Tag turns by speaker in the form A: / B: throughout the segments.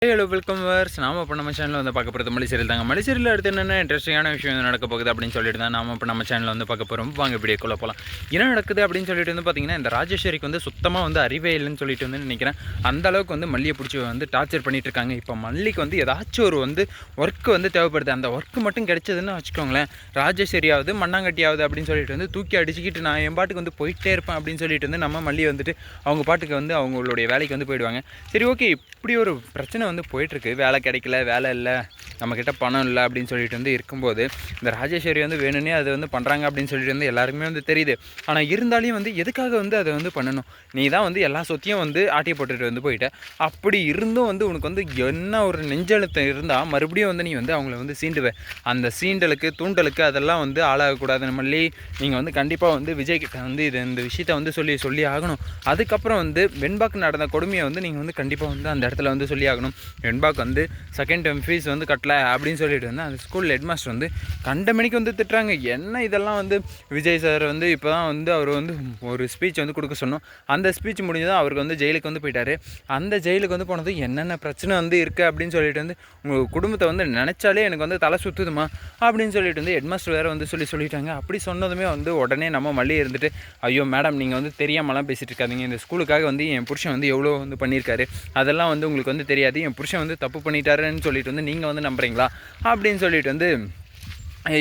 A: Hello welcome verse நாம இப்போ நம்ம சேனலில் வந்து பார்க்க போகிறது மலைச்சேரியில் தாங்க. மலைச்சேரியில் அடுத்து என்னென்ன இன்ட்ரெஸ்டிங்கான விஷயம் வந்து நடக்க போகுது அப்படின்னு சொல்லிட்டு தான் நாம இப்போ நம்ம சேனலில் வந்து பார்க்க போகிறோம். வாங்க வீடியோக்குள்ளே போகலாம். என்ன நடக்குது அப்படின்னு சொல்லிட்டு வந்து பார்த்தீங்கன்னா, இந்த ராஜேஸ்வரிக்கு வந்து சுத்தமாக வந்து அறிவே இல்லைன்னு சொல்லிட்டு வந்து நினைக்கிறேன். அந்த அளவுக்கு வந்து மல்லியை பிடிச்சி வந்து டார்ச்சர் பண்ணிட்டு இருக்காங்க. இப்போ மல்லிக்கு வந்து ஏதாச்சும் ஒரு வந்து ஒர்க்கு வந்து தேவைப்படுது. அந்த ஒர்க்கு மட்டும் கிடைச்சதுன்னு வச்சுக்கோங்களேன், ராஜேஸ்வரியாவது மண்ணாங்கட்டியாவது அப்படின்னு சொல்லிட்டு வந்து தூக்கி அடிச்சுக்கிட்டு நான் என் பாட்டுக்கு வந்து போயிட்டே இருப்பேன் அப்படின்னு சொல்லிட்டு வந்து நம்ம மல்லி வந்துட்டு அவங்க பாட்டுக்கு வந்து அவங்களுடைய வேலைக்கு வந்து போயிடுவாங்க. சரி, ஓகே, இப்படி ஒரு பிரச்சனை வந்து போயிட்டுருக்கு. வேலை கிடைக்கல, வேலை இல்லை, நம்மக்கிட்ட பணம் இல்லை அப்படின்னு சொல்லிட்டு வந்து இருக்கும்போது இந்த ராஜேஸ்வரி வந்து வேணும்னே அதை வந்து பண்ணுறாங்க அப்படின்னு சொல்லிட்டு வந்து எல்லாருக்குமே வந்து தெரியுது. ஆனால் இருந்தாலும் வந்து எதுக்காக வந்து அதை வந்து பண்ணணும்? நீ தான் வந்து எல்லா சொத்தையும் வந்து ஆட்டி போட்டுட்டு வந்து போயிட்ட. அப்படி இருந்தும் வந்து உனக்கு வந்து என்ன ஒரு நெஞ்செழுத்தம் இருந்தால் மறுபடியும் வந்து நீ வந்து அவங்கள வந்து சீண்டுவேன். அந்த சீண்டலுக்கு தூண்டலுக்கு அதெல்லாம் வந்து ஆளாகக்கூடாது. மல்லி, நீங்கள் வந்து கண்டிப்பாக வந்து விஜய்கிட்ட வந்து இந்த விஷயத்தை வந்து சொல்லி ஆகணும். அதுக்கப்புறம் வந்து வெண்பாக்கு நடந்த கொடுமையை வந்து நீங்கள் வந்து கண்டிப்பாக வந்து அந்த இடத்துல வந்து சொல்லி ஆகணும். வெண்பாக்கு வந்து செகண்ட் டேர்ம் ஃபீஸ் வந்து கட்டலை அப்படின்னு சொல்லிட்டு வந்து அந்த ஸ்கூல் ஹெட் மாஸ்டர் வந்து கண்ட மணிக்கு வந்து திட்டுறாங்க. என்ன இதெல்லாம் வந்து விஜய் சார் வந்து இப்போ தான் வந்து அவர் வந்து ஒரு ஸ்பீச் வந்து கொடுக்க சொன்னோம். அந்த ஸ்பீச் முடிஞ்சதான் அவருக்கு வந்து ஜெயிலுக்கு வந்து போயிட்டார். அந்த ஜெயிலுக்கு வந்து போனது என்னென்ன பிரச்சனை வந்து இருக்குது அப்படின்னு சொல்லிட்டு வந்து உங்கள் குடும்பத்தை வந்து நினச்சாலே எனக்கு வந்து தலை சுற்றுதுமா அப்படின்னு சொல்லிட்டு வந்து ஹெட் மாஸ்டர் வேறு வந்து சொல்லிட்டாங்க. அப்படி சொன்னதுமே வந்து உடனே நம்ம மல்லி இருந்துட்டு, ஐயோ மேடம், நீங்கள் வந்து தெரியாமலாம் பேசிகிட்டு இருக்காதிங்க. இந்த ஸ்கூலுக்காக வந்து என் புருஷன் வந்து எவ்வளோ வந்து பண்ணியிருக்காரு, அதெல்லாம் வந்து உங்களுக்கு வந்து தெரியாது. என் புருஷன் வந்து தப்பு பண்ணிட்டாருன்னு சொல்லிட்டு வந்து நீங்கள் வந்து நம்புறீங்களா அப்படின்னு சொல்லிட்டு வந்து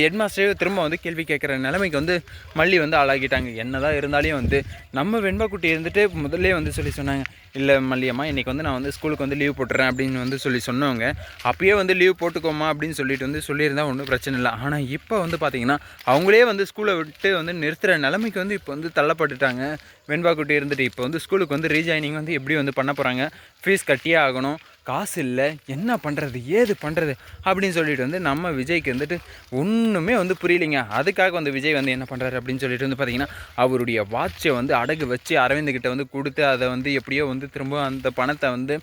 A: ஹெட்மாஸ்டரே திரும்ப வந்து கேள்வி கேட்குற நிலைமைக்கு வந்து மல்லி வந்து ஆளாகிட்டாங்க. என்னதான் இருந்தாலும் வந்து நம்ம வெண்பாக்குட்டி இருந்துட்டு முதல்ல வந்து சொன்னாங்க, இல்லை மல்லியம்மா, இன்றைக்கி வந்து நான் வந்து ஸ்கூலுக்கு வந்து லீவ் போட்டுறேன் அப்படின்னு வந்து சொன்னவங்க அப்பயே வந்து லீவ் போட்டுக்கோமா அப்படின்னு சொல்லிட்டு வந்து சொல்லியிருந்தா ஒன்றும் பிரச்சனை இல்லை. ஆனால் இப்போ வந்து பார்த்திங்கன்னா அவங்களே வந்து ஸ்கூலை விட்டு வந்து நிறுத்துகிற நிலைமைக்கு வந்து இப்போ வந்து தள்ளப்பட்டுட்டாங்க. வெண்பாக்குட்டி இருந்துட்டு இப்போ வந்து ஸ்கூலுக்கு வந்து ரீஜாயினிங் வந்து எப்படி வந்து பண்ண போகிறாங்க, ஃபீஸ் கட்டியே ஆகணும், காசு இல்லை, என்ன பண்ணுறது ஏது பண்ணுறது அப்படின்னு சொல்லிட்டு வந்து நம்ம விஜய்க்கு வந்துட்டு ஒன்றுமே வந்து புரியலைங்க. அதுக்காக வந்து விஜய் வந்து என்ன பண்ணுறாரு அப்படின்னு சொல்லிட்டு வந்து பார்த்திங்கன்னா, அவருடைய வாட்சை வந்து அடகு வச்சு அரவிந்துக்கிட்ட வந்து கொடுத்து அதை வந்து எப்படியோ வந்து திரும்ப அந்த பணத்தை வந்து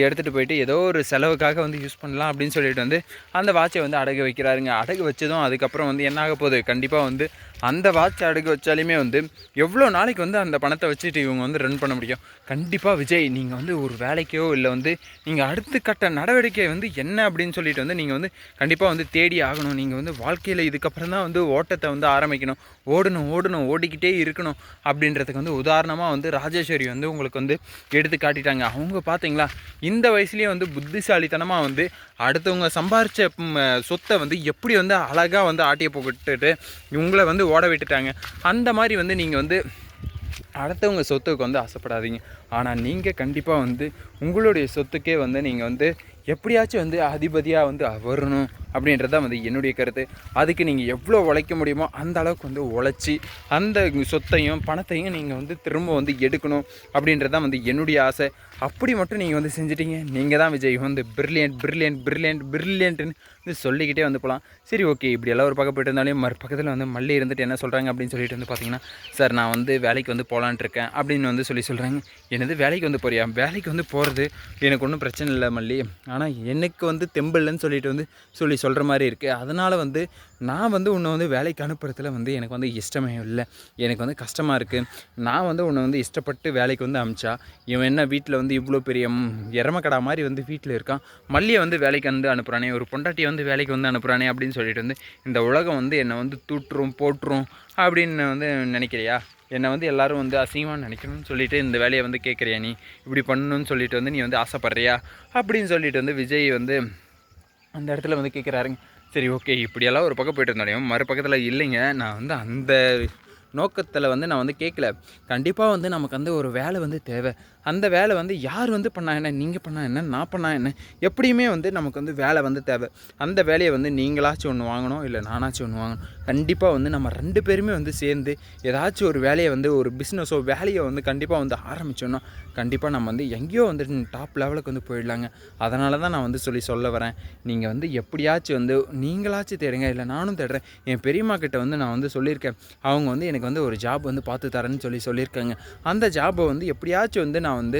A: எடுத்துகிட்டு போயிட்டு ஏதோ ஒரு செலவுக்காக வந்து யூஸ் பண்ணலாம் அப்படின்னு சொல்லிட்டு வந்து அந்த வாட்சை வந்து அடகு வைக்கிறாருங்க. அடகு வச்சதும் அதுக்கப்புறம் வந்து என்ன ஆக போகுது, கண்டிப்பாக வந்து அந்த வாட்ச் அடகு வச்சாலுமே வந்து எவ்வளோ நாளைக்கு வந்து அந்த பணத்தை வச்சுட்டு இவங்க வந்து ரன் பண்ண முடியும்? கண்டிப்பாக விஜய், நீங்கள் வந்து ஒரு வேலைக்கோ இல்லை வந்து நீங்கள் அடுத்த கட்ட நடவடிக்கை வந்து என்ன அப்படின்னு சொல்லிட்டு வந்து நீங்கள் வந்து கண்டிப்பாக வந்து தேடி ஆகணும். நீங்கள் வந்து வாழ்க்கையில் இதுக்கப்புறம் தான் வந்து ஓட்டத்தை வந்து ஆரம்பிக்கணும். ஓடிக்கிட்டே இருக்கணும் அப்படின்றதுக்கு வந்து உதாரணமாக வந்து ராஜேஸ்வரி வந்து உங்களுக்கு வந்து எடுத்து காட்டிட்டாங்க. அவங்க பார்த்தீங்களா, இந்த வயசுலேயே வந்து புத்திசாலித்தனமாக வந்து அடுத்தவங்க சம்பாரித்த சொத்தை வந்து எப்படி வந்து அழகாக வந்து ஆட்டியை போட்டுட்டு உங்களை வந்து ஓட விட்டுட்டாங்க. அந்த மாதிரி வந்து நீங்கள் வந்து அடுத்தவங்க சொத்துக்கு வந்து ஆசைப்படாதீங்க. ஆனால் நீங்கள் கண்டிப்பாக வந்து உங்களுடைய சொத்துக்கே வந்து நீங்கள் வந்து எப்படியாச்சும் வந்து அதிபதியாக வந்து வரணும் அப்படின்றதான் வந்து என்னுடைய கருத்து. அதுக்கு நீங்கள் எவ்வளோ உழைக்க முடியுமோ அந்த அளவுக்கு வந்து உழைச்சி அந்த சொத்தையும் பணத்தையும் நீங்கள் வந்து திரும்ப வந்து எடுக்கணும் அப்படின்றதான் வந்து என்னுடைய ஆசை. அப்படி மட்டும் நீங்கள் வந்து செஞ்சிட்டீங்க, நீங்கள் தான் விஜய் வந்து பிரில்லியன்ட்னு வந்து சொல்லிக்கிட்டே வந்து போகலாம். சரி, ஓகே, இப்படி எல்லாம் ஒரு பக்கம் போய்ட்டு இருந்தாலும் பக்கத்தில் வந்து மல்லி இருந்துட்டு என்ன சொல்கிறாங்க அப்படின்னு சொல்லிட்டு வந்து பார்த்தீங்கன்னா, சார் நான் வந்து வேலைக்கு வந்து போகலான்ட்டு இருக்கேன் அப்படின்னு வந்து சொல்கிறாங்க. என்னது வேலைக்கு வந்து போறியா? வேலைக்கு வந்து போகிறது எனக்கு ஒன்றும் பிரச்சனை இல்லை மல்லி, ஆனால் எனக்கு வந்து தெம்பில்லைன்னு சொல்லிட்டு வந்து சொல்கிற மாதிரி இருக்குது. அதனால் வந்து நான் வந்து உன்னை வந்து வேலைக்கு அனுப்புறதுல வந்து எனக்கு வந்து இஷ்டமே இல்லை, எனக்கு வந்து கஷ்டமாக இருக்குது. நான் வந்து உன்னை வந்து இஷ்டப்பட்டு வேலைக்கு வந்து அனுப்பிச்சா இவன் என்ன வீட்டில் வந்து இவ்வளோ பெரிய எரமக்கடா மாதிரி வந்து வீட்டில் இருக்கான், மல்லியை வந்து வேலைக்கு வந்து அனுப்புகிறானே, ஒரு பொண்டாட்டியை வந்து வேலைக்கு வந்து அனுப்புகிறானே அப்படின்னு சொல்லிட்டு வந்து இந்த உலகம் வந்து என்னை வந்து போட்டுரும் அப்படின்னு வந்து நினைக்கிறியா? என்னை வந்து எல்லோரும் வந்து அசிங்கமாக நினைக்கணும்னு சொல்லிட்டு இந்த வேலையை வந்து கேட்குறியா? நீ இப்படி பண்ணணும்னு சொல்லிட்டு வந்து நீ வந்து ஆசைப்பட்றியா அப்படின்னு சொல்லிட்டு வந்து விஜய் வந்து அந்த இடத்துல வந்து கேட்குறாருங்க. சரி, ஓகே, இப்படியெல்லாம் ஒரு பக்கம் போய்ட்டு இருந்தாலும் மறுபக்கத்தில் இல்லைங்க, நான் வந்து அந்த நோக்கத்தில் வந்து நான் வந்து கேட்கல. கண்டிப்பாக வந்து நமக்கு வந்து ஒரு வேலை வந்து தேவை. அந்த வேலை வந்து யார் வந்து பண்ணா என்ன, நீங்கள் பண்ணா என்ன, நான் பண்ணா என்ன, எப்படியுமே வந்து நமக்கு வந்து வேலை வந்து தேவை. அந்த வேலையை வந்து நீங்களாச்சும் ஒன்று வாங்கணும், இல்லை நானாச்சும் ஒன்று வாங்கணும். கண்டிப்பாக வந்து நம்ம 2 பேருமே வந்து சேர்ந்து ஏதாச்சும் ஒரு வேலையை வந்து ஒரு பிஸ்னஸோ வேலையை வந்து கண்டிப்பாக வந்து ஆரம்பித்தோன்னா கண்டிப்பாக நம்ம வந்து எங்கேயோ வந்து டாப் லெவலுக்கு வந்து போயிடலாங்க. அதனால தான் நான் வந்து சொல்ல வரேன். நீங்கள் வந்து எப்படியாச்சும் வந்து நீங்களாச்சும் தேடுங்க, இல்லை நானும் தேடுறேன். என் பெரியம்மா கிட்ட வந்து நான் வந்து சொல்லியிருக்கேன். அவங்க வந்து எனக்கு எனக்கு வந்து ஒரு ஜாப் வந்து பார்த்து தரேன்னு சொல்லியிருக்காங்க. அந்த ஜாப்பை வந்து எப்படியாச்சும் வந்து நான் வந்து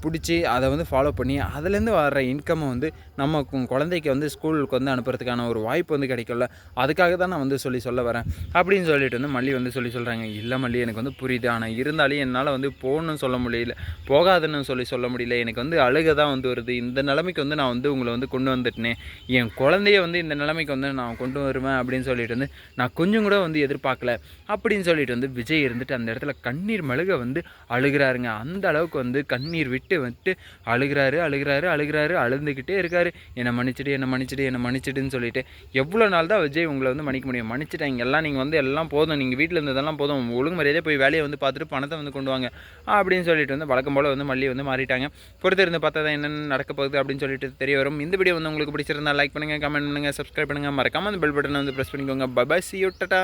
A: பிடிச்சி அதை வந்து ஃபாலோ பண்ணி அதுலேருந்து வர்ற இன்கம்மை வந்து நம்ம குழந்தைக்கு வந்து ஸ்கூலுக்கு வந்து அனுப்புறதுக்கான ஒரு வாய்ப்பு வந்து கிடைக்கும்ல, அதுக்காக தான் நான் வந்து சொல்ல வரேன் அப்படின்னு சொல்லிட்டு வந்து மல்லி வந்து சொல்கிறாங்க. இல்லை மல்லி, எனக்கு வந்து புரியுது, ஆனால் இருந்தாலும் என்னால் வந்து போகணும்னு சொல்ல முடியல, போகாதுன்னு சொல்ல முடியல, எனக்கு வந்து அழுக தான் வந்து வருது. இந்த நிலைமைக்கு வந்து நான் வந்து உங்களை வந்து கொண்டு வந்துட்டேனே, என் குழந்தைய வந்து இந்த நிலைமைக்கு வந்து நான் கொண்டு வருவேன் அப்படின்னு சொல்லிட்டு வந்து நான் கொஞ்சம் கூட வந்து எதிர்பார்க்கல அப்படின்னு சொல்லிட்டு வந்து விஜய் இருந்துட்டு அந்த இடத்துல கண்ணீர் மழுக வந்து அழுகிறாருங்க. அந்த அளவுக்கு வந்து கண்ணீர் விட்டு அழுகிறாரு, அழுந்துக்கிட்டே இருக்காரு. என்னை மன்னிச்சிடுன்னு சொல்லிட்டு. எவ்வளோ நாள் தான் விஜய் உங்களை வந்து மன்னிக்க முடியும்? மன்னிச்சிட்டாங்க எல்லாம், நீங்கள் வந்து எல்லாம் போதும், நீங்கள் வீட்டில் இருந்ததெல்லாம் போதும், ஒழுங்கு மரியாதையாக போய் வேலையை வந்து பார்த்துட்டு பணத்தை வந்து கொண்டு வாங்க அப்படின்னு சொல்லிட்டு வந்து வழக்கம் போல் வந்து மல்லி வந்து மாறிட்டாங்க. பொறுத்திருந்து பார்த்தா தான் என்னென்ன நடக்க போகுது அப்படின்னு சொல்லிட்டு தெரிய வரும். இந்த வீடியோ வந்து உங்களுக்கு பிடிச்சிருந்தா லைக் பண்ணுங்கள், கமெண்ட் பண்ணுங்கள், சப்ஸ்கிரைப் பண்ணுங்கள், மறக்காமல் அந்த பெல் பட்டனை வந்து ப்ரெஸ் பண்ணிக்கோங்க. Bye bye, see you, Tata.